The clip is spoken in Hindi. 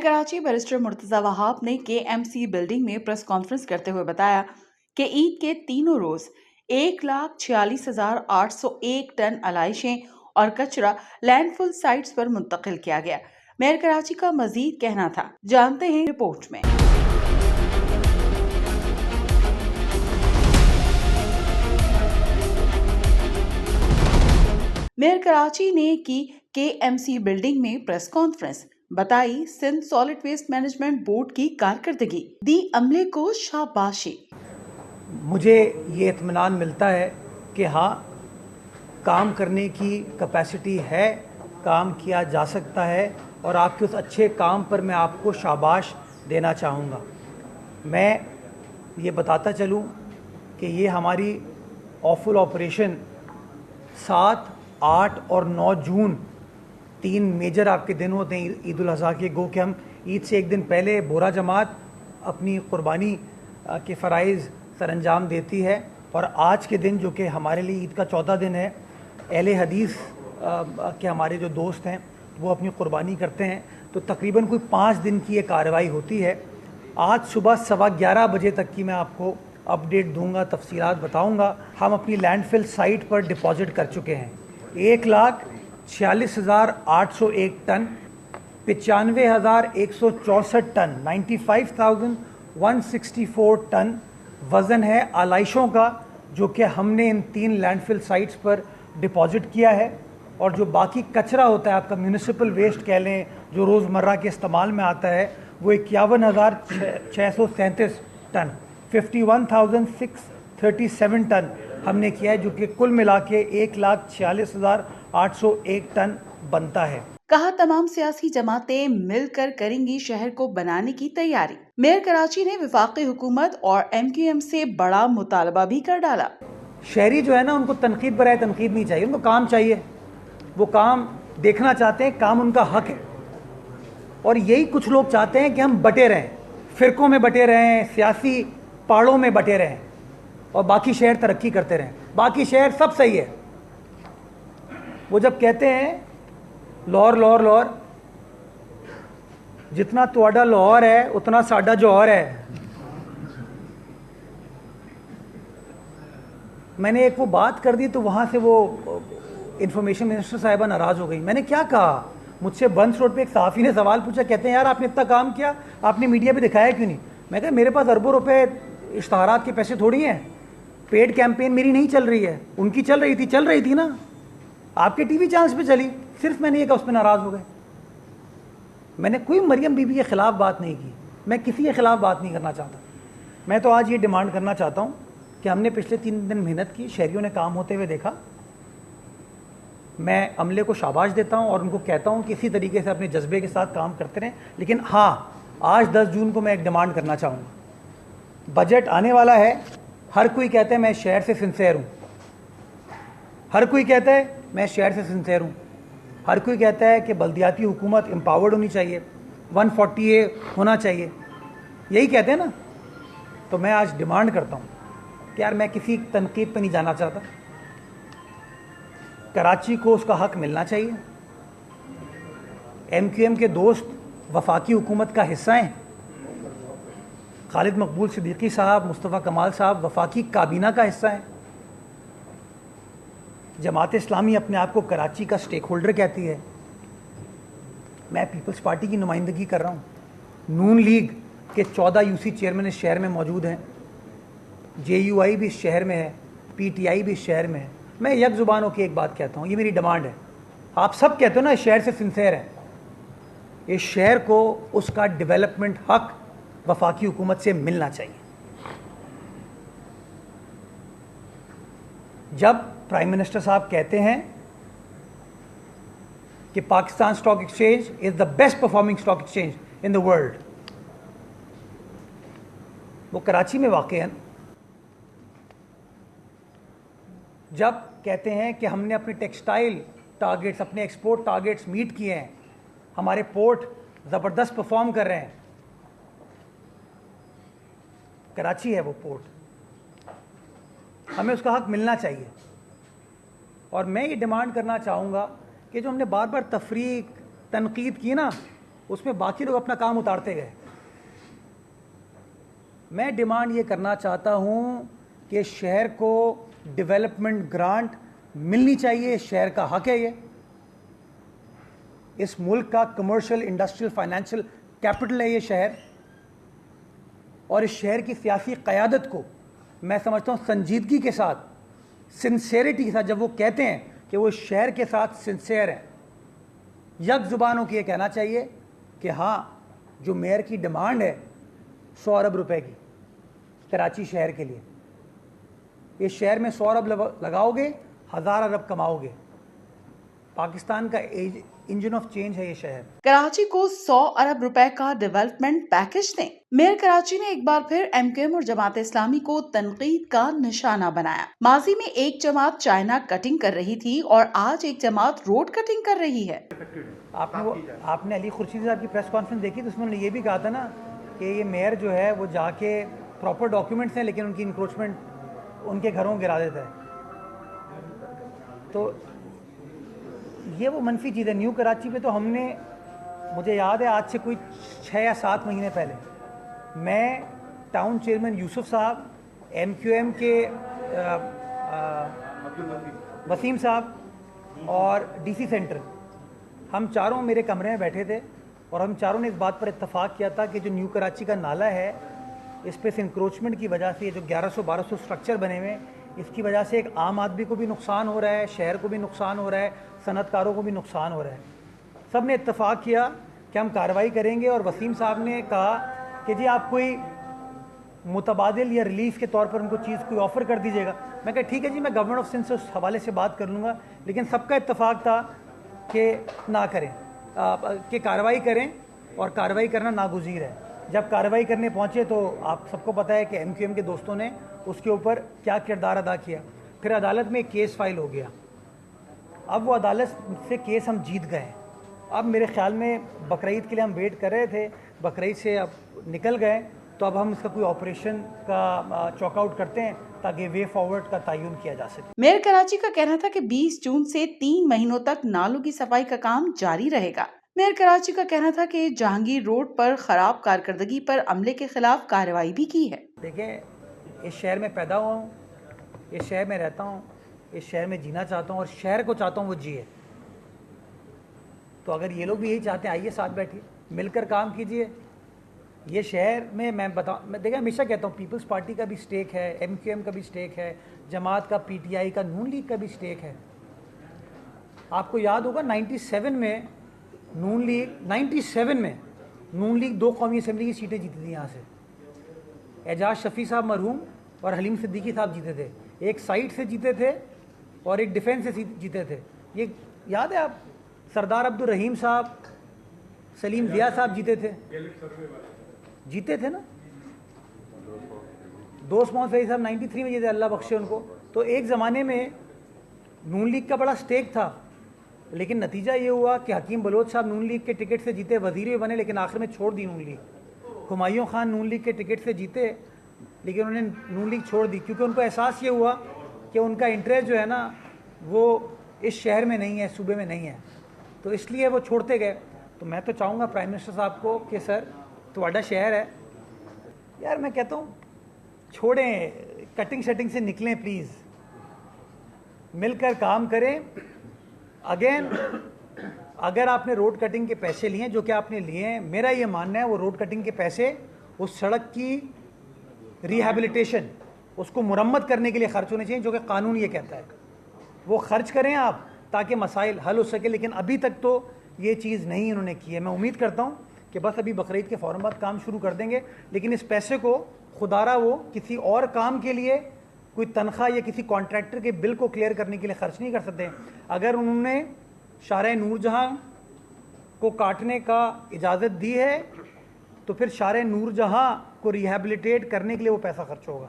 कराची बैरिस्टर मुर्तजा वहाब ने KMC बिल्डिंग में प्रेस कॉन्फ्रेंस करते हुए बताया कि ईद के तीनों रोज 1,46,801 टन अलाइशें और कचरा लैंडफिल साइट्स पर मुंतकिल किया गया। मेयर कराची का मजीद कहना था, जानते हैं रिपोर्ट में। मेयर कराची ने की KMC बिल्डिंग में प्रेस कॉन्फ्रेंस, बताई Sindh solid waste management board की कारकर्दगी, दी अमले को शाबाशी। मुझे ये इत्मीनान मिलता है कि हाँ, काम करने की कैपेसिटी है, काम किया जा सकता है और आपके उस अच्छे काम पर मैं आपको शाबाश देना चाहूँगा। मैं ये बताता चलूँ कि ये हमारी ऑफुल ऑपरेशन 7, 8 और 9 जून 3 मेजर आपके दिन होते हैं ईद उल अज़हा के। गो कि हम ईद से एक दिन पहले बोरा जमात अपनी क़ुरबानी के फ़राइज़ सरअंजाम देती है और आज के दिन जो कि हमारे लिए ईद का चौथा दिन है, अहले हदीस के हमारे जो दोस्त हैं वो अपनी क़ुरबानी करते हैं, तो तकरीबन कोई 5 दिन की ये कार्रवाई होती है। आज सुबह 11:15 बजे तक की मैं आपको अपडेट दूंगा, तफसीलात बताऊंगा। हम अपनी लैंडफिल साइट पर डिपॉजिट कर चुके हैं 1,46,801 टन, 95,164 टन, 95,164 टन वज़न है आलाइशों का, जो कि हमने इन 3 लैंडफिल साइट्स पर डिपॉजिट किया है। और जो बाकी कचरा होता है आपका म्यूनिसिपल वेस्ट कह लें, जो रोज़मर्रा के इस्तेमाल में आता है, वो 51,637 टन, 51,637 टन हमने किया है, जो कि कुल मिला के 1,46,801 टन बनता है। कहा तमाम सियासी जमातें मिलकर करेंगी शहर को बनाने की तैयारी। मेयर कराची ने वफाकी हुकूमत और MQM से बड़ा मुतालबा भी कर डाला। शहरी जो है ना, उनको तनकीद बराए तनकीद नहीं चाहिए, उनको काम चाहिए। वो काम देखना चाहते हैं, काम उनका हक है। और यही कुछ लोग चाहते हैं कि हम बटे रहें, फ़िरकों में बटे रहें, सियासी पाड़ों में बटे रहें और बाकी शहर तरक्की करते रहें। बाकी शहर सब सही है। वो जब कहते हैं लाहौर लाहौर लाहौर, जितना तुहाडा लाहौर है उतना साडा जौहर है। मैंने एक वो बात कर दी तो वहाँ से वो इंफॉर्मेशन मिनिस्टर साहिबा नाराज़ हो गई। मैंने क्या कहा? मुझसे बंस रोड पे एक सहाफ़ी ने सवाल पूछा, कहते हैं यार आपने इतना काम किया, आपने मीडिया पे दिखाया क्यों नहीं? मैं कहा मेरे पास अरबों रुपए इश्तहारात के पैसे थोड़ी हैं, पेड कैंपेन मेरी नहीं चल रही है, उनकी चल रही थी ना, आपके टीवी चैनल्स पे चली। सिर्फ मैंने ये कहा उस पर नाराज़ हो गए। मैंने कोई मरियम बीबी के ख़िलाफ़ बात नहीं की, मैं किसी के ख़िलाफ़ बात नहीं करना चाहता। मैं तो आज ये डिमांड करना चाहता हूँ कि हमने पिछले 3 दिन मेहनत की, शहरियों ने काम होते हुए देखा। मैं अमले को शाबाश देता हूँ और उनको कहता हूँ कि इसी तरीके से अपने जज्बे के साथ काम करते रहें। लेकिन हाँ, आज 10 जून को मैं एक डिमांड करना चाहूँगा। बजट आने वाला है, हर कोई कहता है मैं शहर से सिंसेयर हूँ, हर कोई कहता है मैं शहर से सिंसेयर हूँ, हर कोई कहता है कि बल्दियाती हुकूमत एम्पावर्ड होनी चाहिए, 140A होना चाहिए, यही कहते हैं ना। तो मैं आज डिमांड करता हूँ कि यार मैं किसी तनकीद पर नहीं जाना चाहता, कराची को उसका हक मिलना चाहिए। MQM के दोस्त वफाकी हुकूमत का हिस्सा हैं, खालिद मकबूल सिद्दीकी साहब, मुस्तफ़ा कमाल साहब वफाकी काबीना का हिस्सा हैं। जमात इस्लामी अपने आप को कराची का स्टेक होल्डर कहती है। मैं पीपल्स पार्टी की नुमाइंदगी कर रहा हूँ। नून लीग के 14 UC चेयरमैन इस शहर में मौजूद हैं, JUI भी इस शहर में है, PTI भी इस शहर में है। मैं एक ज़ुबान होकर एक बात कहता हूँ, ये मेरी डिमांड है। आप सब कहते हो ना इस शहर से सिंसेयर है, इस शहर को उसका डेवलपमेंट हक वफाकी हुकूमत से मिलना चाहिए। जब प्राइम मिनिस्टर साहब कहते हैं कि Pakistan stock exchange is the best performing stock exchange in the world, वो कराची में वाक़ है। जब कहते हैं कि हमने अपने टेक्सटाइल टारगेट्स, अपने एक्सपोर्ट टारगेट्स मीट किए हैं, हमारे पोर्ट ज़बरदस्त परफॉर्म कर रहे हैं, कराची है वो पोर्ट, हमें उसका हक मिलना चाहिए। और मैं ये डिमांड करना चाहूँगा कि जो हमने बार बार तफरीक तनकीद की ना, उसमें बाकी लोग अपना काम उतारते गए। मैं डिमांड ये करना चाहता हूँ कि शहर को डेवलपमेंट ग्रांट मिलनी चाहिए, शहर का हक है ये। इस मुल्क का कमर्शियल, इंडस्ट्रियल, फाइनेंशियल कैपिटल है ये शहर, और इस शहर की सियासी क़यादत को मैं समझता हूँ संजीदगी के साथ, सिंसेरिटी के साथ, जब वो कहते हैं कि वो शहर के साथ सिंसेयर हैं, यक ज़ुबानों की ये कहना चाहिए कि हाँ, जो मेयर की डिमांड है 100 अरब रुपए की कराची शहर के लिए, इस शहर में 100 अरब लगाओगे 1000 अरब कमाओगे। पाकिस्तान का इंजन ऑफ चेंज है ये शहर। कराची को 100 अरब रुपए का डेवलपमेंट पैकेज दें। मेयर कराची ने एक बार फिर MQM और जमात इस्लामी को तनकीद का निशाना बनाया। माजी में एक जमात चाइना कटिंग कर रही थी और आज एक जमात रोड कटिंग कर रही है। आपने अली खुर्शीद साहब की प्रेस कॉन्फ्रेंस देखी तो उसमें उन्होंने ये भी कहा था ना कि ये मेयर जो है वो जाके प्रॉपर डॉक्यूमेंट्स हैं लेकिन उनकी इंक्रोचमेंट उनके घरों गिरा देता है। तो ये वो मनफी चीज़ है। न्यू कराची पे तो हमने, मुझे याद है आज से कोई 6 या 7 महीने पहले, मैं, टाउन चेयरमैन यूसुफ साहब, MQM के वसीम साहब और DC सेंटर, हम चारों मेरे कमरे में बैठे थे और हम चारों ने इस बात पर इत्तफाक किया था कि जो न्यू कराची का नाला है, इस पे इंक्रोचमेंट की वजह से ये जो 1100-1200 स्ट्रक्चर बने हुए हैं, इसकी वजह से एक आम आदमी को भी नुकसान हो रहा है, शहर को भी नुकसान हो रहा है, सनतकारों को भी नुकसान हो रहा है। सब ने इत्तफाक किया कि हम कार्रवाई करेंगे और वसीम साहब ने कहा कि जी आप कोई मुतबादिल या रिलीफ के तौर पर उनको चीज़ कोई ऑफ़र कर दीजिएगा। मैं कहा ठीक है जी, मैं गवर्नमेंट ऑफ सिंध से उस हवाले से बात कर लूँगा, लेकिन सबका इत्तफाक था कि ना करें, कि कार्रवाई करें, और कार्रवाई करना नागुज़ीर है। जब कार्रवाई करने पहुँचे तो आप सबको पता है कि MQM के दोस्तों ने उसके ऊपर क्या किरदार अदा किया। फिर अदालत में एक केस फाइल हो गया। अब वो अदालत से केस हम जीत गए। अब मेरे ख्याल में बकरीद के लिए हम वेट कर रहे थे, बकरीद से अब निकल गए, तो अब हम इसका कोई ऑपरेशन का चॉकआउट करते हैं ताकि वे फॉरवर्ड का तयन किया जा सके। मेयर कराची का कहना था कि 20 जून से 3 महीनों तक नालों की सफाई का काम जारी रहेगा। मेयर कराची का कहना था कि जहांगीर रोड पर खराब कारकर्दगी पर अमले के खिलाफ कार्रवाई भी की है। देखिए, इस शहर में पैदा हुआ हूँ, इस शहर में रहता हूँ, इस शहर में जीना चाहता हूँ और शहर को चाहता हूँ वो जिए। तो अगर ये लोग भी यही चाहते हैं, आइए साथ बैठिए, मिलकर काम कीजिए। ये शहर में मैं देखिए हमेशा कहता हूँ, पीपल्स पार्टी का भी स्टेक है, MQM का भी स्टेक है, जमात का, PTI का, नून लीग का भी स्टेक है। आपको याद होगा 97 में नून लीग 2 कौमी असम्बली की सीटें जीती थी यहाँ से। एजाज शफी साहब मरहूम और हलीम सिद्दीकी साहब जीते थे, एक साइड से जीते थे और एक डिफेंस से जीते थे। ये याद है आप? सरदार अब्दुल रहीम साहब, सलीम जिया साहब जीते थे ना। दोस्त मोहम्मद फैज़ साहब 93 में जीते, अल्लाह बख्शे उनको। तो एक ज़माने में नून लीग का बड़ा स्टेक था, लेकिन नतीजा ये हुआ कि हकीम बलोच साहब नून लीग के टिकट से जीते, वज़ीर भी बने, लेकिन आखिर में छोड़ दी नून लीग। हुमायूं खान नून लीग के टिकट से जीते, लेकिन उन्होंने नून लीग छोड़ दी, क्योंकि उनको एहसास ये हुआ कि उनका इंटरेस्ट जो है ना वो इस शहर में नहीं है, सूबे में नहीं है, तो इसलिए वो छोड़ते गए। तो मैं तो चाहूँगा प्राइम मिनिस्टर साहब को कि सर तुम्हारा शहर है यार, मैं कहता हूँ छोड़ें, कटिंग शटिंग से निकलें प्लीज़, मिलकर काम करें। अगेन, अगर आपने रोड कटिंग के पैसे लिए हैं, जो कि आपने लिए हैं, मेरा ये मानना है वो रोड कटिंग के पैसे उस सड़क की रिहैबिलिटेशन, उसको मुरम्मत करने के लिए खर्च होने चाहिए, जो कि कानून ये कहता है। वो खर्च करें आप ताकि मसाइल हल हो सके, लेकिन अभी तक तो ये चीज़ नहीं इन्होंने की है। मैं उम्मीद करता हूँ कि बस अभी बकरीद के फ़ौरन बाद काम शुरू कर देंगे, लेकिन इस पैसे को खुदारा वो किसी और काम के लिए, कोई तनख्वाह या किसी कॉन्ट्रैक्टर के बिल को क्लियर करने के लिए खर्च नहीं कर सकते। अगर उन्होंने शारे नूरजहां को काटने का इजाज़त दी है तो फिर शारे नूरजहां को रिहैबिलिटेट करने के लिए वो पैसा खर्च होगा।